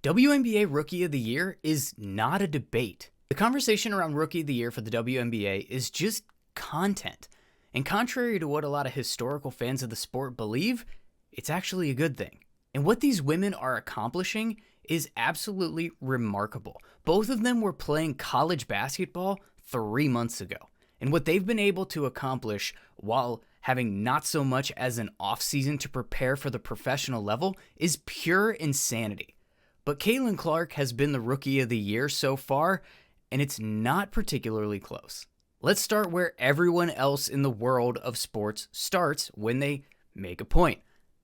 WNBA Rookie of the Year is not a debate. The conversation around Rookie of the Year for the WNBA is just content. And contrary to what a lot of historical fans of the sport believe, it's actually a good thing. And what these women are accomplishing is absolutely remarkable. Both of them were playing college basketball 3 months ago. And what they've been able to accomplish while having not so much as an off-season to prepare for the professional level is pure insanity. But Caitlin Clark has been the Rookie of the Year so far, and it's not particularly close. Let's start where everyone else in the world of sports starts when they make a point,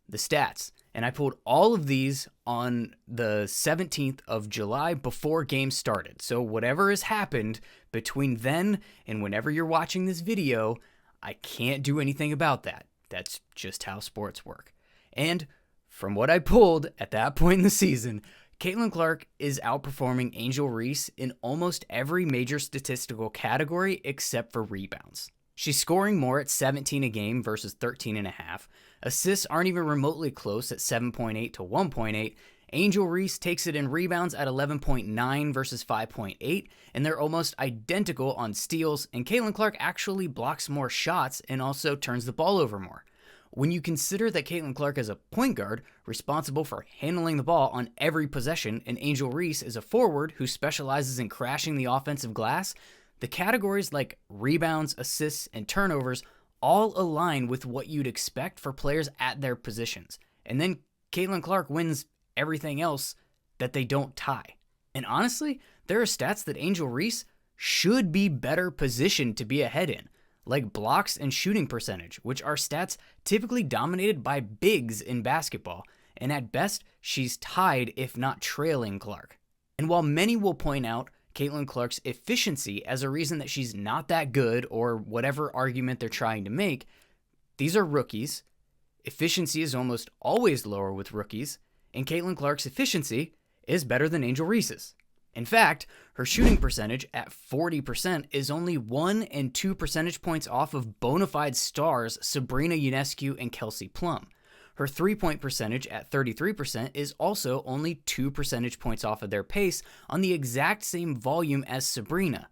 the stats. And I pulled all of these on the 17th of July before games started. So whatever has happened between then and whenever you're watching this video, I can't do anything about that. That's just how sports work. And from what I pulled at that point in the season, Caitlin Clark is outperforming Angel Reese in almost every major statistical category except for rebounds. She's scoring more at 17 a game versus 13.5. Assists aren't even remotely close at 7.8 to 1.8. Angel Reese takes it in rebounds at 11.9 versus 5.8, and they're almost identical on steals, and Caitlin Clark actually blocks more shots and also turns the ball over more. When you consider that Caitlin Clark is a point guard responsible for handling the ball on every possession, and Angel Reese is a forward who specializes in crashing the offensive glass, the categories like rebounds, assists, and turnovers all align with what you'd expect for players at their positions. And then Caitlin Clark wins everything else that they don't tie. And honestly, there are stats that Angel Reese should be better positioned to be ahead in, like blocks and shooting percentage, which are stats typically dominated by bigs in basketball, and at best, she's tied if not trailing Clark. And while many will point out Caitlin Clark's efficiency as a reason that she's not that good or whatever argument they're trying to make, these are rookies. Efficiency is almost always lower with rookies, and Caitlin Clark's efficiency is better than Angel Reese's. In fact, her shooting percentage at 40% is only 1 and 2 percentage points off of bona fide stars Sabrina Ionescu and Kelsey Plum. Her three-point percentage at 33% is also only 2 percentage points off of their pace on the exact same volume as Sabrina,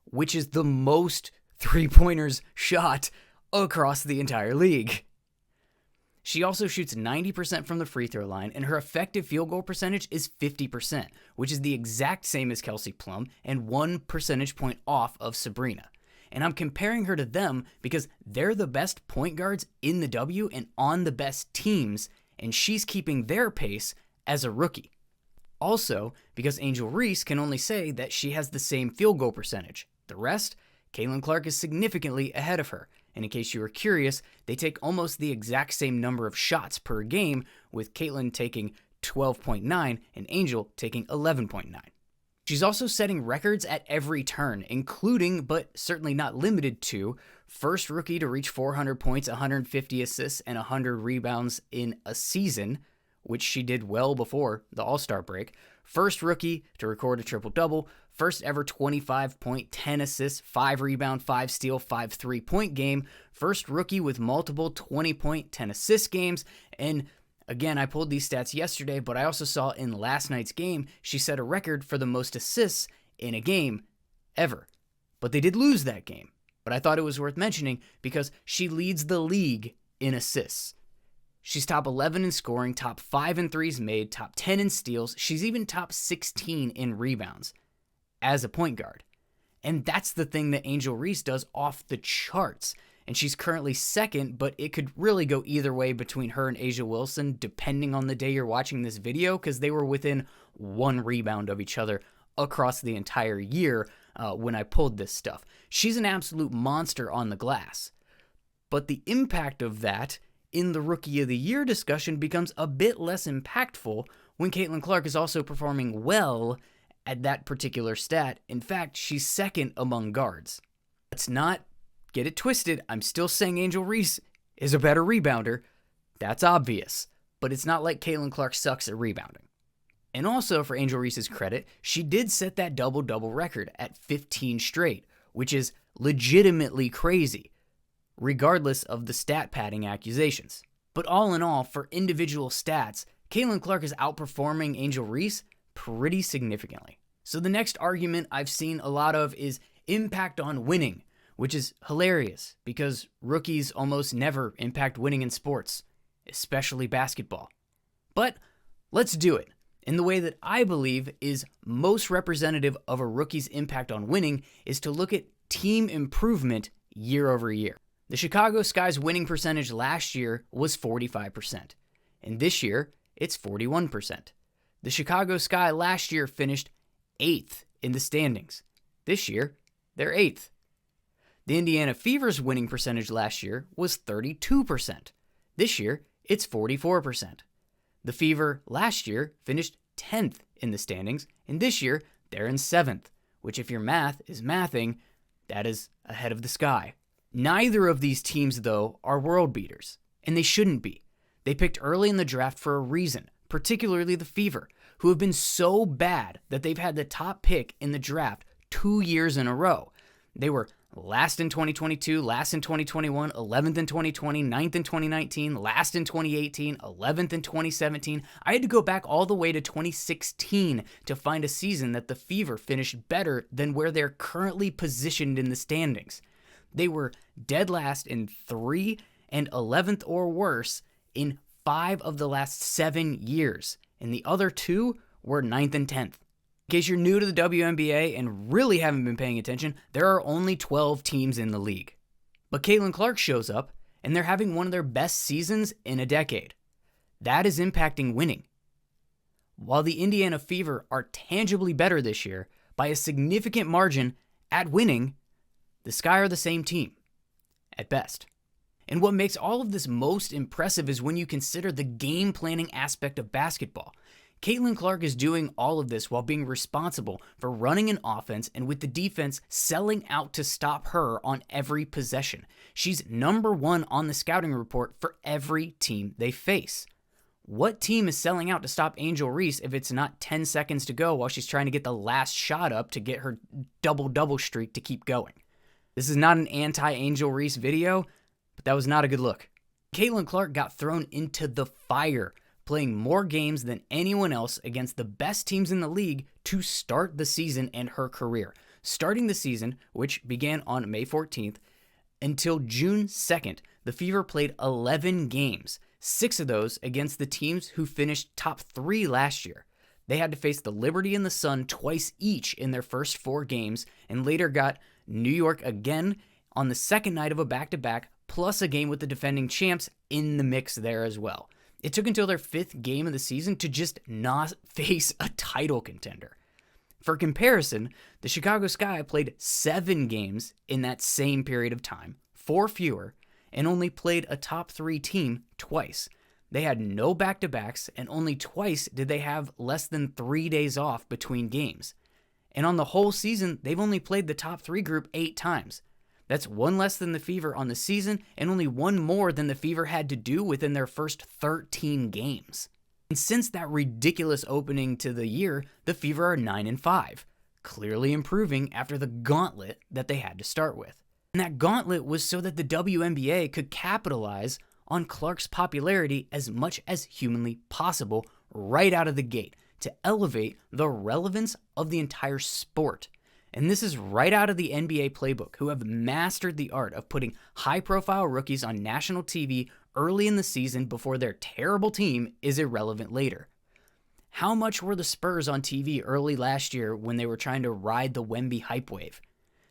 which is the most three-pointers shot across the entire league. She also shoots 90% from the free throw line, and her effective field goal percentage is 50%, which is the exact same as Kelsey Plum and 1 percentage point off of Sabrina. And I'm comparing her to them because they're the best point guards in the W and on the best teams, and she's keeping their pace as a rookie. Also, because Angel Reese can only say that she has the same field goal percentage. The rest, Caitlin Clark is significantly ahead of her. And in case you were curious, they take almost the exact same number of shots per game, with Caitlin taking 12.9 and Angel taking 11.9. She's also setting records at every turn, including, but certainly not limited to, first rookie to reach 400 points, 150 assists, and 100 rebounds in a season, which she did well before the All-Star break. First rookie to record a triple-double, first ever 25-point, 10 assists, 5 rebound, 5 steal, 5 3-point game, first rookie with multiple 20-point, 10 assist games, and again, I pulled these stats yesterday, but I also saw in last night's game, she set a record for the most assists in a game ever. But they did lose that game. But I thought it was worth mentioning because she leads the league in assists. She's top 11 in scoring, top 5 in threes made, top 10 in steals. She's even top 16 in rebounds as a point guard. And that's the thing that Angel Reese does off the charts. And she's currently second, but it could really go either way between her and A'ja Wilson, depending on the day you're watching this video, because they were within 1 rebound of each other across the entire year when I pulled this stuff. She's an absolute monster on the glass. But the impact of that in the Rookie of the Year discussion becomes a bit less impactful when Caitlin Clark is also performing well at that particular stat. In fact, she's second among guards. Let's not get it twisted. I'm still saying Angel Reese is a better rebounder. That's obvious. But it's not like Caitlin Clark sucks at rebounding. And also, for Angel Reese's credit, she did set that double-double record at 15 straight, which is legitimately crazy, regardless of the stat padding accusations. But all in all, for individual stats, Caitlin Clark is outperforming Angel Reese pretty significantly. So the next argument I've seen a lot of is impact on winning, which is hilarious because rookies almost never impact winning in sports, especially basketball. But let's do it in the way that I believe is most representative of a rookie's impact on winning is to look at team improvement year over year. The Chicago Sky's winning percentage last year was 45%, and this year it's 41%. The Chicago Sky last year finished 8th in the standings. This year, they're 8th. The Indiana Fever's winning percentage last year was 32%. This year, it's 44%. The Fever last year finished 10th in the standings, and this year, they're in 7th, which if your math is mathing, that is ahead of the Sky. Neither of these teams, though, are world beaters, and they shouldn't be. They picked early in the draft for a reason, particularly the Fever, who have been so bad that they've had the top pick in the draft 2 years in a row. They were last in 2022, last in 2021, 11th in 2020, 9th in 2019, last in 2018, 11th in 2017. I had to go back all the way to 2016 to find a season that the Fever finished better than where they're currently positioned in the standings. They were dead last in 3 and 11th or worse in 5 of the last 7 years, and the other 2 were 9th and 10th. In case you're new to the WNBA and really haven't been paying attention, there are only 12 teams in the league. But Caitlin Clark shows up, and they're having one of their best seasons in a decade. That is impacting winning. While the Indiana Fever are tangibly better this year, by a significant margin at winning, the Sky are the same team, at best. And what makes all of this most impressive is when you consider the game planning aspect of basketball. Caitlin Clark is doing all of this while being responsible for running an offense and with the defense selling out to stop her on every possession. She's number 1 on the scouting report for every team they face. What team is selling out to stop Angel Reese if it's not 10 seconds to go while she's trying to get the last shot up to get her double-double streak to keep going? This is not an anti-Angel Reese video, but that was not a good look. Caitlin Clark got thrown into the fire, playing more games than anyone else against the best teams in the league to start the season and her career. Starting the season, which began on May 14th, until June 2nd, the Fever played 11 games, 6 of those against the teams who finished top 3 last year. They had to face the Liberty and the Sun twice each in their first 4 games, and later got New York again on the second night of a back-to-back, plus a game with the defending champs in the mix there as well. It took until their 5th game of the season to just not face a title contender. For comparison, the Chicago Sky played 7 games in that same period of time, 4 fewer, and only played a top 3 team twice. They had no back-to-backs, and only twice did they have less than 3 days off between games. And on the whole season, they've only played the top 3 group 8 times. That's 1 less than the Fever on the season, and only 1 more than the Fever had to do within their first 13 games. And since that ridiculous opening to the year, the Fever are 9-5, clearly improving after the gauntlet that they had to start with. And that gauntlet was so that the WNBA could capitalize on Clark's popularity as much as humanly possible right out of the gate to elevate the relevance of the entire sport. And this is right out of the NBA playbook, who have mastered the art of putting high-profile rookies on national TV early in the season before their terrible team is irrelevant later. How much were the Spurs on TV early last year when they were trying to ride the Wemby hype wave?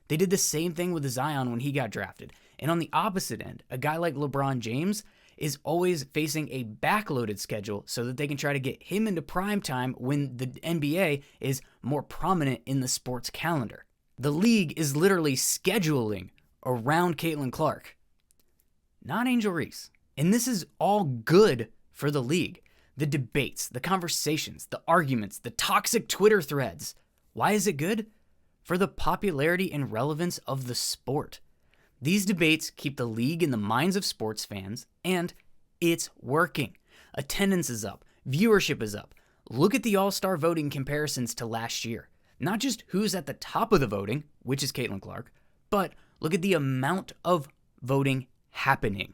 They did the same thing with Zion when he got drafted. And on the opposite end, a guy like LeBron James is always facing a backloaded schedule so that they can try to get him into prime time when the NBA is more prominent in the sports calendar. The league is literally scheduling around Caitlin Clark, not Angel Reese. And this is all good for the league. The debates, the conversations, the arguments, the toxic Twitter threads. Why is it good? For the popularity and relevance of the sport. These debates keep the league in the minds of sports fans, and it's working. Attendance is up. Viewership is up. Look at the All-Star voting comparisons to last year. Not just who's at the top of the voting, which is Caitlin Clark, but look at the amount of voting happening.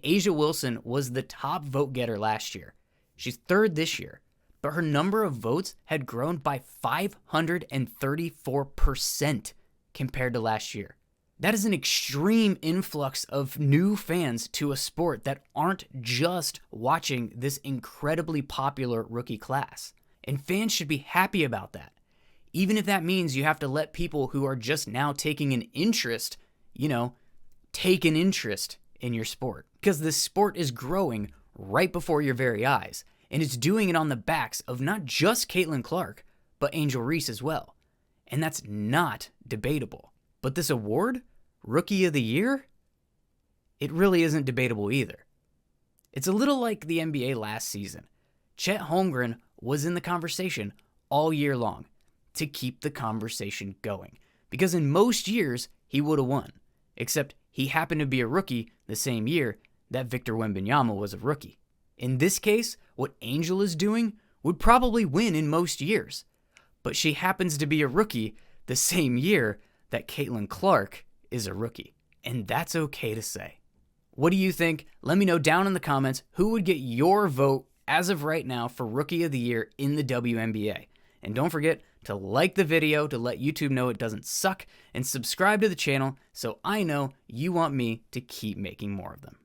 A'ja Wilson was the top vote getter last year. She's 3rd this year, but her number of votes had grown by 534% compared to last year. That is an extreme influx of new fans to a sport that aren't just watching this incredibly popular rookie class. And fans should be happy about that. Even if that means you have to let people who are just now taking an interest, take an interest in your sport. Because this sport is growing right before your very eyes. And it's doing it on the backs of not just Caitlin Clark, but Angel Reese as well. And that's not debatable. But this award, Rookie of the Year, it really isn't debatable either. It's a little like the NBA last season. Chet Holmgren was in the conversation all year long to keep the conversation going. Because in most years, he would have won. Except he happened to be a rookie the same year that Victor Wembanyama was a rookie. In this case, what Angel is doing would probably win in most years. But she happens to be a rookie the same year that Caitlin Clark is a rookie. And that's okay to say. What do you think? Let me know down in the comments who would get your vote as of right now for Rookie of the Year in the WNBA. And don't forget to like the video to let YouTube know it doesn't suck, and subscribe to the channel so I know you want me to keep making more of them.